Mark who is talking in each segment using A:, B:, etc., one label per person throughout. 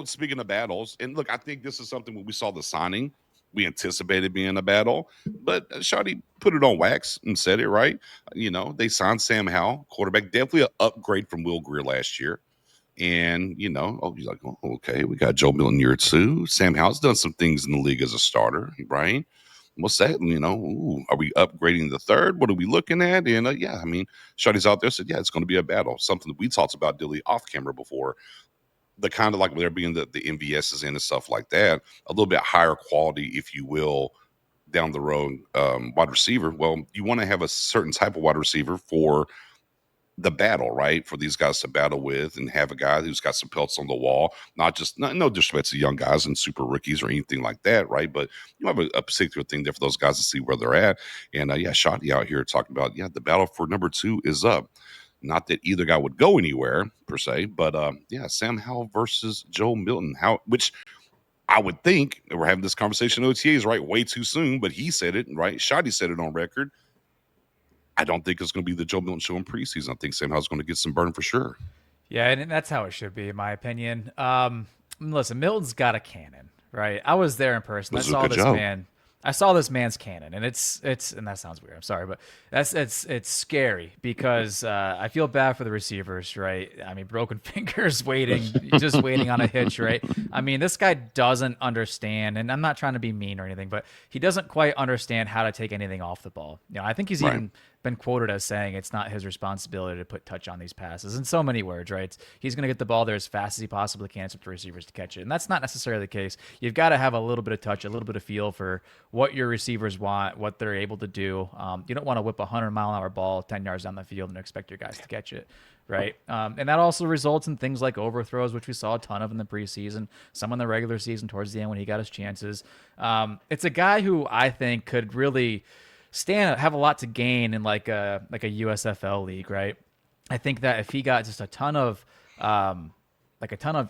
A: Speaking of battles, and look, I think this is something when we saw the signing, we anticipated being a battle, but Shawty put it on wax and said it right. They signed Sam Howell, quarterback, definitely an upgrade from Will Greer last year. And, he's like, oh, okay, we got Joe Milton year two. Sam Howell's done some things in the league as a starter, right? What's that? Are we upgrading the third? What are we looking at? And yeah, I mean, Shawty's out there said, yeah, it's going to be a battle. Something that we talked about Dilly off camera before. The kind of like there being the MVSs in and stuff like that, a little bit higher quality, if you will, down the road wide receiver. Well, you want to have a certain type of wide receiver for the battle, right? For these guys to battle with and have a guy who's got some pelts on the wall, not just no disrespect to young guys and super rookies or anything like that, right? But you have a particular thing there for those guys to see where they're at. And yeah, Shotty out here talking about, yeah, the battle for number two is up. Not that either guy would go anywhere per se, but yeah, Sam Howell versus Joe Milton. Which I would think we're having this conversation in OTAs, right? Way too soon, but he said it, right? Shotty said it on record. I don't think it's going to be the Joe Milton show in preseason. I think Sam Howell's going to get some burn for sure.
B: Yeah, and that's how it should be, in my opinion. Listen, Milton's got a cannon, right? I was there in person.
A: Bazooka Joe.
B: I saw this man's cannon, and it's and that sounds weird. I'm sorry, but it's scary because I feel bad for the receivers, right? I mean, broken fingers, just waiting on a hitch, right? I mean, this guy doesn't understand, and I'm not trying to be mean or anything, but he doesn't quite understand how to take anything off the ball. I think he's
A: Right.
B: even been quoted as saying it's not his responsibility to put touch on these passes in so many words, right? He's going to get the ball there as fast as he possibly can. It's up to receivers to catch it. And that's not necessarily the case. You've got to have a little bit of touch, a little bit of feel for what your receivers want, what they're able to do. You don't want to whip a 100-mile-an-hour ball 10 yards down the field and expect your guys to catch it, right? And that also results in things like overthrows, which we saw a ton of in the preseason, some in the regular season towards the end when he got his chances. It's a guy who I think could really have a lot to gain in like a USFL league, right? I think that if he got just a ton of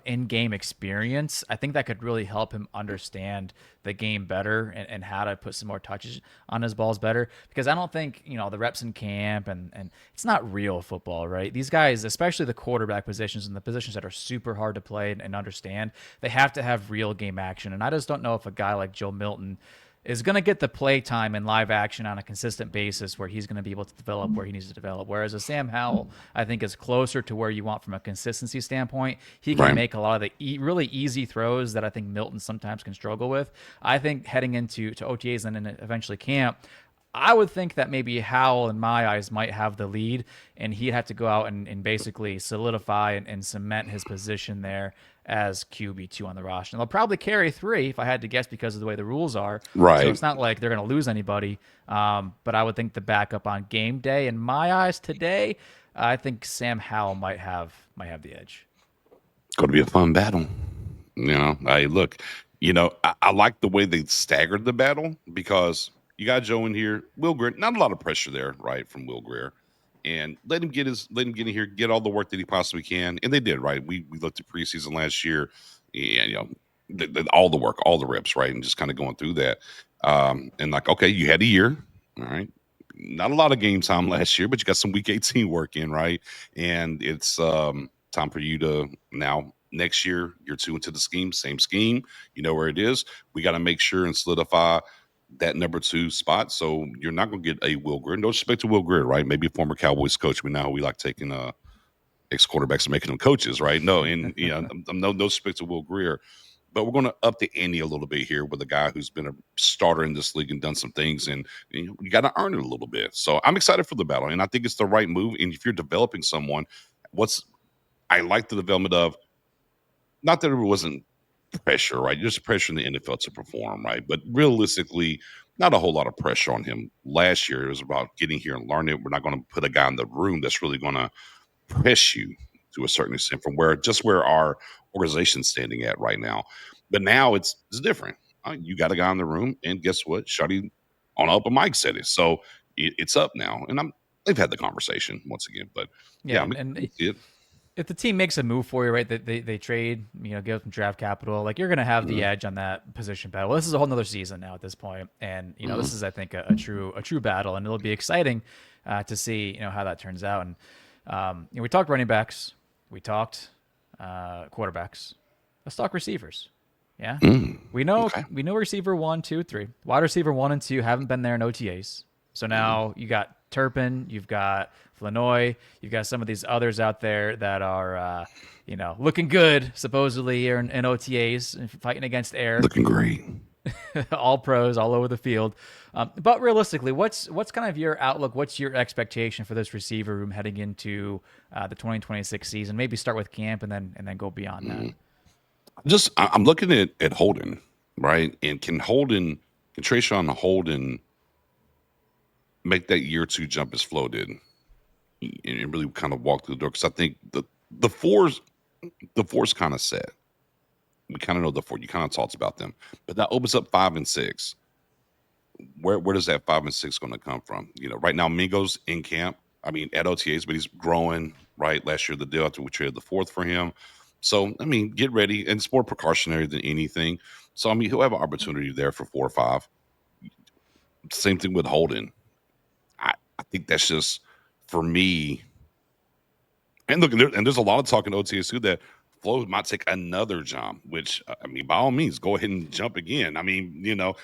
B: in-game experience, I think that could really help him understand the game better and how to put some more touches on his balls better. Because I don't think, the reps in camp and it's not real football, right? These guys, especially the quarterback positions and the positions that are super hard to play and understand, they have to have real game action. And I just don't know if a guy like Joe Milton is going to get the play time in live action on a consistent basis where he's going to be able to develop where he needs to develop. Whereas a Sam Howell, I think, is closer to where you want from a consistency standpoint. He can
A: Right.
B: make a lot of the really easy throws that I think Milton sometimes can struggle with. I think heading into OTAs and then eventually camp, I would think that maybe Howell, in my eyes, might have the lead, and he'd have to go out and basically solidify and cement his position there as QB2 on the roster. And they'll probably carry three, if I had to guess, because of the way the rules are. So
A: Right.
B: it's not like they're going to lose anybody. But I would think the backup on game day, in my eyes today, I think Sam Howell might have the edge.
A: Going to be a fun battle. I look, I like the way they staggered the battle because you got Joe in here, Will Greer, not a lot of pressure there, right, from Will Greer. And let him get in here, get all the work that he possibly can. And they did, right? We looked at preseason last year, and all the work, all the reps, right? And just kind of going through that. And like, okay, you had a year, all right. Not a lot of game time last year, but you got some week 18 work in, right? And it's time for you to now next year, you're two into the scheme, same scheme, you know where it is. We got to make sure and solidify that number two spot. So you're not going to get a Will Greer. No respect to Will Greer, right? Maybe a former Cowboys coach. We know we like taking ex quarterbacks and making them coaches, right? No, and no respect to Will Greer. But we're going to up the ante a little bit here with a guy who's been a starter in this league and done some things, and you got to earn it a little bit. So I'm excited for the battle, and I think it's the right move. And if you're developing someone, I like the development of not that it wasn't pressure, right? There's pressure in the NFL to perform, right? But realistically, not a whole lot of pressure on him. Last year, it was about getting here and learning. We're not going to put a guy in the room that's really going to press you to a certain extent from where our organization's standing at right now. But now it's different. You got a guy in the room, and guess what? Shotty on open mic said it, so it's up now. And they've had the conversation once again, but
B: Yeah,
A: yeah,
B: and
A: it.
B: if the team makes a move for you, right, that they trade, give them draft capital, like you're going to have the
A: Mhm,
B: edge on that position battle. This is a whole nother season now at this point, and
A: mhm.
B: this is, I think, a true battle, and it'll be exciting to see how that turns out. And we talked running backs, we talked quarterbacks. Let's talk receivers. Yeah. We know
A: Okay.
B: receiver 1, 2, 3. Wide receiver 1 and 2 haven't been there in OTAs. So
A: Mm,
B: now you got Turpin, you've got Flanoy, you've got some of these others out there that are looking good supposedly here in OTAs and fighting against air.
A: looking great.
B: All pros all over the field. But realistically, what's kind of your outlook? What's your expectation for this receiver room heading into the 2026 season? Maybe start with camp and then go beyond that.
A: I'm looking at Holden, right? And can Trayshawn Holden make that year two jump as Flo did, and really kind of walk through the door? Because I think the fours the four's kind of set. We kind of know the four. You kind of talked about them, but that opens up 5 and 6. Where does that 5 and 6 going to come from? Right now Mingo's in camp. I mean, at OTAs, but he's growing. Right, last year the deal after we traded the fourth for him. So I mean, get ready, and it's more precautionary than anything. So I mean, he'll have an opportunity there for 4 or 5. Same thing with Holden. I think that's just for me. And look, there's a lot of talk in OTAs too that Flo might take another jump, which I mean, by all means, go ahead and jump again. I mean,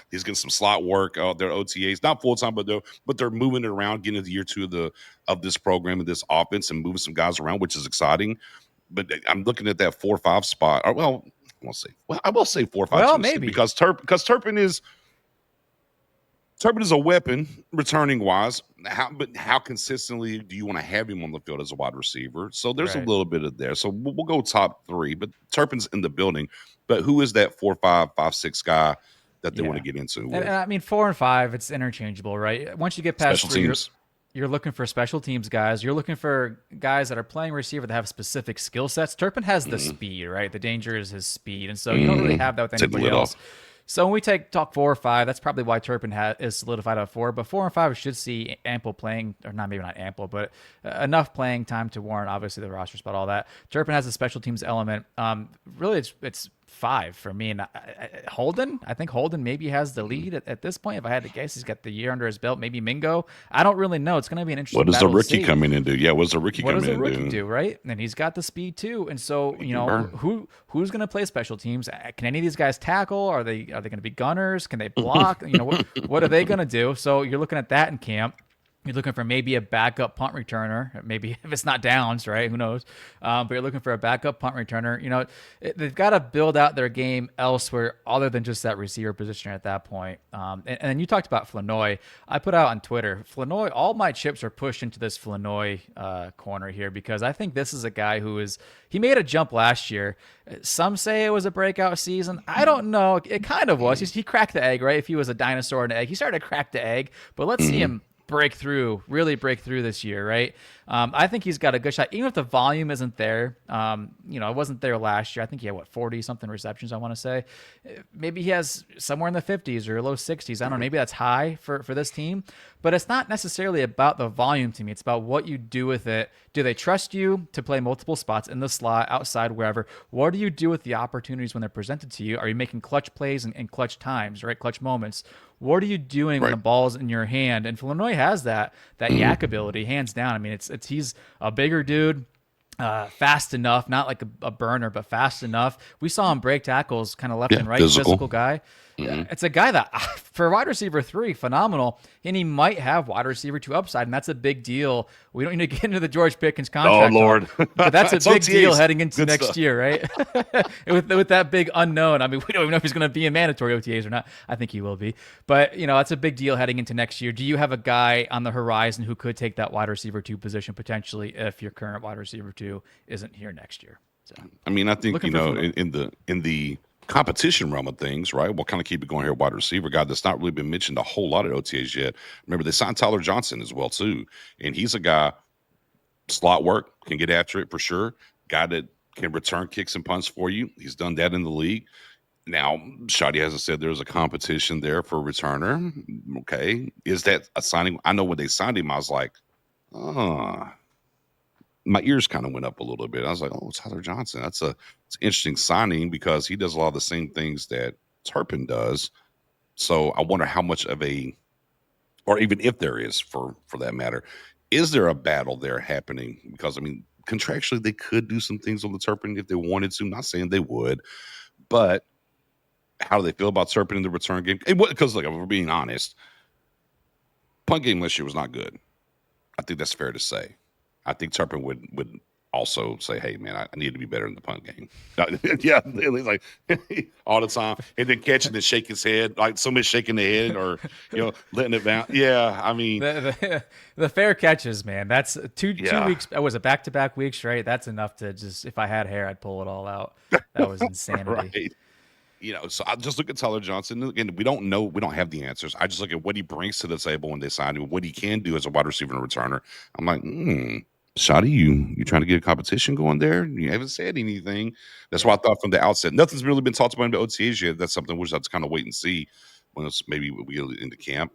A: he's getting some slot work out there, OTAs, not full time, but they're moving it around, getting into year two of this program and this offense, and moving some guys around, which is exciting. But I'm looking at that 4 or 5 spot. Or, well, I will say 4 or 5
B: Well,
A: too,
B: maybe.
A: because Turpin is a weapon returning wise. How consistently do you want to have him on the field as a wide receiver? So there's a
B: Right.
A: little bit of there. So we'll go top 3, but Turpin's in the building. But who is that 4, 5, 5, 6 guy that they want to
B: Yeah.
A: get into
B: And
A: with
B: I mean 4 and 5, it's interchangeable, right? Once you get past
A: special
B: 3,
A: teams?
B: you're looking for special teams guys. You're looking for guys that are playing receiver that have specific skill sets. Turpin has the
A: Mm-hmm.
B: speed, right? The danger is his speed, and so you don't really
A: Mm-hmm.
B: have that with
A: Take the
B: anybody
A: lid
B: else.
A: off.
B: So when we talk 4 or 5, that's probably why Turpin is solidified at 4. But 4 and 5 should see ample playing, or not maybe not ample, but enough playing time to warrant obviously the roster spot, all that. Turpin has a special teams element. Really, it's 5 for me. And Holden, I think Holden maybe has the
A: Mm-hmm.
B: lead at this point. If I had to guess, he's got the year under his belt. Maybe Mingo. I don't really know. It's going to be an
A: What
B: interesting
A: does the
B: battle to
A: rookie
B: see.
A: come in and do? Yeah, what does the rookie
B: What
A: come
B: does
A: in
B: a
A: and
B: rookie
A: do?
B: do, right? And he's got the speed too. And so,
A: He can burn.
B: who's going to play special teams? Can any of these guys tackle? Are they going to be gunners? Can they block? What are they going to do? So you're looking at that in camp. You're looking for maybe a backup punt returner, maybe if it's not Downs, right? Who knows? But you're looking for a backup punt returner. They've got to build out their game elsewhere other than just that receiver position at that point. And you talked about Flanoy. I put out on Twitter, Flanoy, all my chips are pushed into this Flanoy corner here because I think this is a guy he made a jump last year. Some say it was a breakout season. I don't know. It kind of was. He cracked the egg, right? If he was a dinosaur in an egg, he started to crack the egg. But let's see
A: Mm-hmm.
B: him really break through this year, right? I think he's got a good shot, even if the volume isn't there. It wasn't there last year. I think he had 40 something receptions, I want to say. Maybe he has somewhere in the 50s or low 60s. I don't know. Maybe that's high for this team, but it's not necessarily about the volume to me. It's about what you do with it. Do they trust you to play multiple spots in the slot, outside, wherever? What do you do with the opportunities when they're presented to you? Are you making clutch plays and clutch times, right? Clutch moments. What are you doing when
A: Right.
B: the ball's in your hand? And Illinois has that
A: Mm-hmm.
B: yak ability, hands down. I mean, it's he's a bigger dude, fast enough, not like a burner, but fast enough. We saw him break tackles kind of left
A: Yeah,
B: and right.
A: physical.
B: Physical guy.
A: Mm-hmm.
B: It's a guy that for wide receiver 3, phenomenal, and he might have wide receiver 2 upside, and that's a big deal. We don't need to get into the George Pickens
A: Oh
B: contract talk,
A: Lord,
B: but that's a
A: it's
B: big deal
A: OTAs.
B: heading into
A: Good
B: next
A: stuff.
B: year, right? with that big unknown. I mean, we don't even know if he's going to be in mandatory OTAs or not. I think he will be, but that's a big deal heading into next year. Do you have a guy on the horizon who could take that wide receiver 2 position potentially if your current wide receiver 2 isn't here next year? So
A: I mean, I think
B: looking for Flanoy.
A: in the competition realm of things, right? We'll kind of keep it going here. Wide receiver guy that's not really been mentioned a whole lot at OTAs yet. Remember, they signed Tyler Johnson as well too, and he's a guy slot work can get after it for sure. Guy that can return kicks and punts for you. He's done that in the league. Now, Shoddy hasn't said there's a competition there for a returner. Okay, is that a signing? I know when they signed him, I was like, oh, my ears kind of went up a little bit. I was like, oh, Tyler Johnson. It's an interesting signing because he does a lot of the same things that Turpin does. So I wonder how much of a, or even if there is for that matter, is there a battle there happening? Because I mean, contractually they could do some things on the Turpin if they wanted to. Not saying they would, but how do they feel about Turpin in the return game? Because like, if we're being honest, punt game last year was not good. I think that's fair to say. I think Turpin would also say, "Hey, man, I need to be better in the punt game." Yeah, he's like all the time, and then catching and shake his head like somebody's shaking their head or letting it bounce. Yeah, I mean,
B: the fair catches, man. That's two
A: Yeah.
B: weeks. Was it back-to-back weeks, right? That's enough to just, if I had hair, I'd pull it all out. That was insanity.
A: right. So I just look at Tyler Johnson. Again, we don't know. We don't have the answers. I just look at what he brings to the table when they sign him, what he can do as a wide receiver and a returner. I'm like, Shotty, you trying to get a competition going there? You haven't said anything. That's why I thought from the outset, nothing's really been talked about in the OTAs yet. That's something we'll just have to kind of wait and see when it's maybe we get into camp.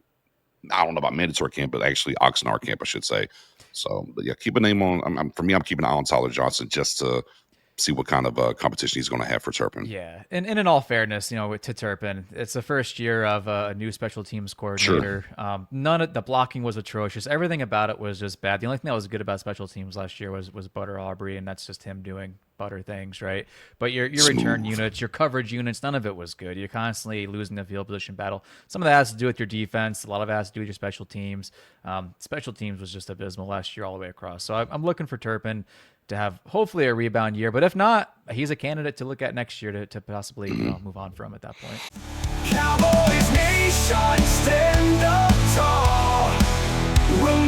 A: I don't know about mandatory camp, but actually Oxnard camp, I should say. So, but yeah, keep a name on. For me, I'm keeping an eye on Tyler Johnson just to see what kind of competition he's going to have for Turpin.
B: Yeah, and in all fairness, to Turpin, it's the first year of a new special teams coordinator. Sure. None of the blocking was atrocious. Everything about it was just bad. The only thing that was good about special teams last year was Butter Aubrey, and that's just him doing Butter things, right? But your return units, your coverage units, none of it was good. You're constantly losing the field position battle. Some of that has to do with your defense. A lot of it has to do with your special teams. Special teams was just abysmal last year all the way across. So I'm looking for Turpin to have hopefully a rebound year, but if not, he's a candidate to look at next year to possibly move on from at that point. Cowboys Nation, stand up tall. We'll